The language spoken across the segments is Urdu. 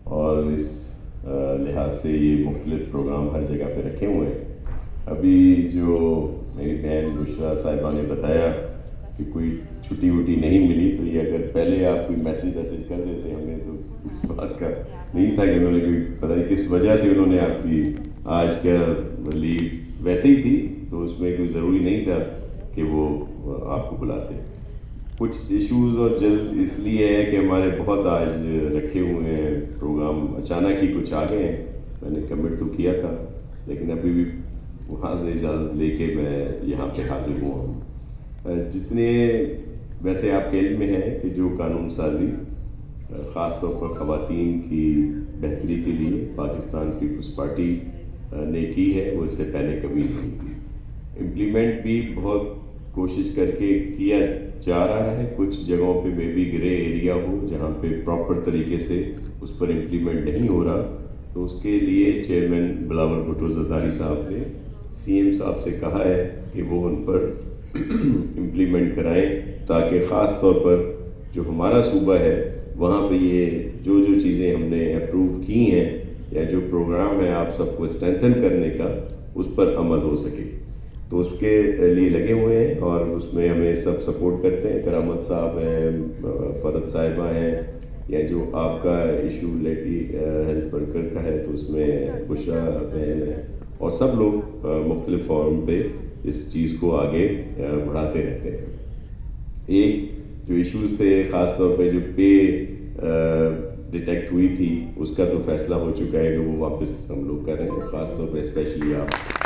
اور اس لحاظ سے یہ مختلف پروگرام ہر جگہ پہ رکھے ہوئے ہیں. ابھی جو میری بہن بشرا صاحبہ نے بتایا کہ کوئی چھٹی وٹی نہیں ملی، تو یہ اگر پہلے آپ کوئی میسیج کر دیتے ہمیں تو اس بات کا نہیں تھا کہ انہوں نے کوئی پتہ نہیں کس وجہ سے انہوں نے آپ کی آج کا لیو ویسے ہی تھی، تو اس میں کوئی ضروری نہیں تھا کہ وہ آپ کو بلاتے. کچھ ایشوز اور جلد اس لیے ہے کہ ہمارے بہت آج رکھے ہوئے ہیں پروگرام، اچانک ہی کچھ آ گئے ہیں. میں نے کمٹ تو کیا تھا لیکن ابھی بھی وہاں سے اجازت لے کے میں یہاں پہ حاضر ہوا ہوں. جتنے ویسے آپ کے علم میں ہے کہ جو قانون سازی خاص طور پر خواتین کی بہتری کے لیے پاکستان پیپلز پارٹی نے کی ہے، وہ اس سے پہلے کبھی نہیں کی. امپلیمنٹ بھی بہت کوشش کر کے کیا جا رہا ہے. کچھ جگہوں پہ میں بھی گرے ایریا ہو جہاں پہ پراپر طریقے سے اس پر امپلیمنٹ نہیں ہو رہا، تو اس کے لیے چیئرمین بلاول بھٹو زرداری صاحب نے سی ایم صاحب سے کہا ہے کہ وہ ان پر امپلیمنٹ کرائیں، تاکہ خاص طور پر جو ہمارا صوبہ ہے وہاں پہ یہ جو چیزیں ہم نے اپروو کی ہیں یا جو پروگرام ہے آپ سب کو اسٹرینتھن کرنے کا، اس پر عمل ہو سکے. تو اس کے لیے لگے ہوئے ہیں اور اس میں ہمیں سب سپورٹ کرتے ہیں. کرامت صاحب ہیں، فرد صاحبہ ہیں، یا جو آپ کا ایشو لیڈی ہیلتھ ورکر کا ہے تو اس میں بشرا بہن ہے، اور سب لوگ مختلف فورم پہ اس چیز کو آگے بڑھاتے رہتے ہیں. ایک جو ایشوز تھے خاص طور پہ جو پے ڈیٹیکٹ ہوئی تھی، اس کا تو فیصلہ ہو چکا ہے کہ وہ واپس ہم لوگ کر رہے ہیں. خاص طور پہ اسپیشلی آپ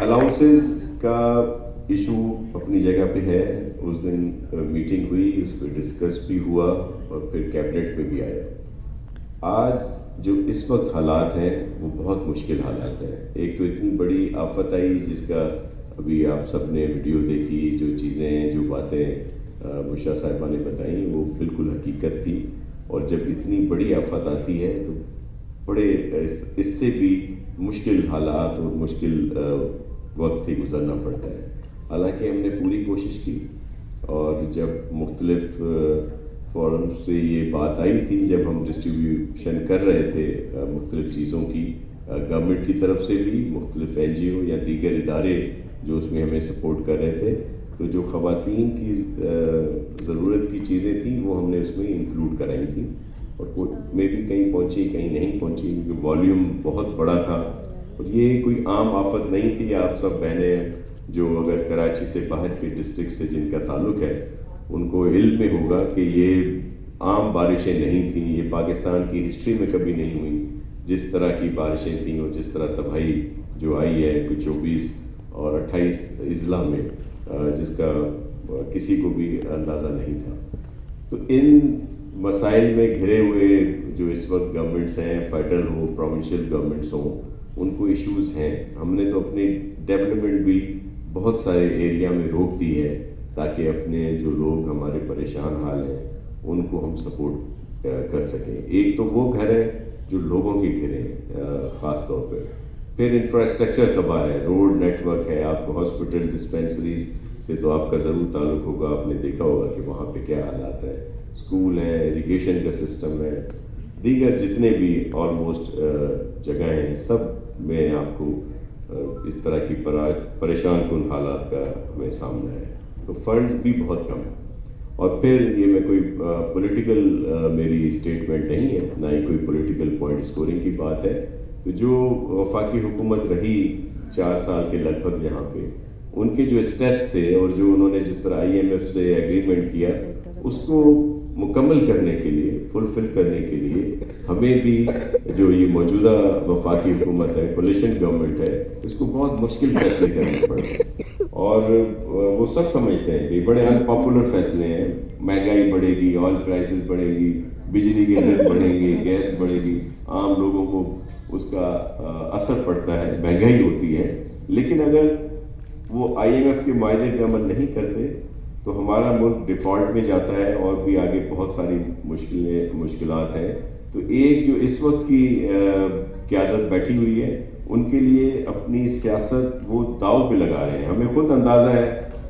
الاؤنسز کا ایشو اپنی جگہ پہ ہے. اس دن میٹنگ ہوئی، اس پہ ڈسکس بھی ہوا اور پھر کیبنٹ میں بھی آیا. آج جو اس وقت حالات ہیں وہ بہت مشکل حالات ہیں. ایک تو اتنی بڑی آفت آئی جس کا ابھی آپ سب نے ویڈیو دیکھی، جو چیزیں جو باتیں بشرا صاحبہ نے بتائیں وہ بالکل حقیقت تھی. اور جب اتنی بڑی آفت آتی ہے تو بڑے اس سے بھی مشکل حالات اور مشکل وقت سے گزرنا پڑتا ہے. حالانکہ ہم نے پوری کوشش کی، اور جب مختلف فورم سے یہ بات آئی تھی، جب ہم ڈسٹریبیوشن کر رہے تھے مختلف چیزوں کی گورنمنٹ کی طرف سے بھی، مختلف این جی او یا دیگر ادارے جو اس میں ہمیں سپورٹ کر رہے تھے، تو جو خواتین کی ضرورت کی چیزیں تھیں وہ ہم نے اس میں انکلوڈ کرائی تھیں. اور میں بھی کہیں پہنچی کہیں نہیں پہنچی کیونکہ والیوم بہت بڑا تھا. اور یہ کوئی عام آفت نہیں تھی. آپ سب بہنیں جو اگر کراچی سے باہر کے ڈسٹرکٹ سے جن کا تعلق ہے ان کو علم میں ہوگا کہ یہ عام بارشیں نہیں تھیں. یہ پاکستان کی ہسٹری میں کبھی نہیں ہوئی جس طرح کی بارشیں تھیں اور جس طرح تباہی جو آئی ہے کچھ 24 اور 28 اضلاع میں، جس کا کسی کو بھی اندازہ نہیں تھا. تو ان مسائل میں گھرے ہوئے جو اس وقت گورنمنٹس ہیں، فیڈرل ہو پروونشل گورنمنٹس ہوں، ان کو ایشوز ہیں. ہم نے تو اپنی ڈیولپمنٹ بھی بہت سارے ایریا میں روک دی ہے تاکہ اپنے جو لوگ ہمارے پریشان حال ہیں ان کو ہم سپورٹ کر سکیں. ایک تو وہ گھر ہے جو لوگوں کے گھر ہیں خاص طور پہ. پھر انفراسٹرکچر تباہ ہے، روڈ نیٹ ورک ہے. آپ کو ہاسپٹل ڈسپینسریز سے تو آپ کا ضرور تعلق ہوگا، آپ نے دیکھا ہوگا کہ وہاں پہ کیا حالات ہے. اسکول ہے، اریگیشن کا سسٹم ہے، دیگر جتنے بھی آلموسٹ جگہیں ہیں، سب میں آپ کو اس طرح کی پریشان کن حالات کا ہمیں سامنا ہے. تو فنڈز بھی بہت کم ہیں. اور پھر یہ میں کوئی پولیٹیکل میری اسٹیٹمنٹ نہیں ہے، نہ ہی کوئی پولیٹیکل پوائنٹ اسکورنگ کی بات ہے. تو جو وفاقی حکومت رہی 4 سال کے لگ بھگ یہاں پہ، ان کے جو اسٹیپس تھے اور جو انہوں نے جس طرح آئی ایم ایف سے ایگریمنٹ کیا، اس کو مکمل کرنے کے لیے، فلفل کرنے کے لیے ہمیں بھی جو یہ موجودہ وفاقی حکومت ہے، کولیشن گورنمنٹ ہے، اس کو بہت مشکل فیصلے کرنے پڑے. اور وہ سب سمجھتے ہیں کہ بڑے ان پاپولر فیصلے ہیں. مہنگائی بڑھے گی، آئل پرائسز بڑھے گی، بجلی کے بل بڑھیں گے، گیس بڑھے گی، عام لوگوں کو اس کا اثر پڑتا ہے، مہنگائی ہوتی ہے. لیکن اگر وہ آئی ایم ایف کے معاہدے پہ عمل نہیں کرتے تو ہمارا ملک ڈیفالٹ میں جاتا ہے اور بھی آگے بہت ساری مشکلات ہیں. تو ایک جو اس وقت کی قیادت بیٹھی ہوئی ہے، ان کے لیے اپنی سیاست وہ داؤ پہ لگا رہے ہیں. ہمیں خود اندازہ ہے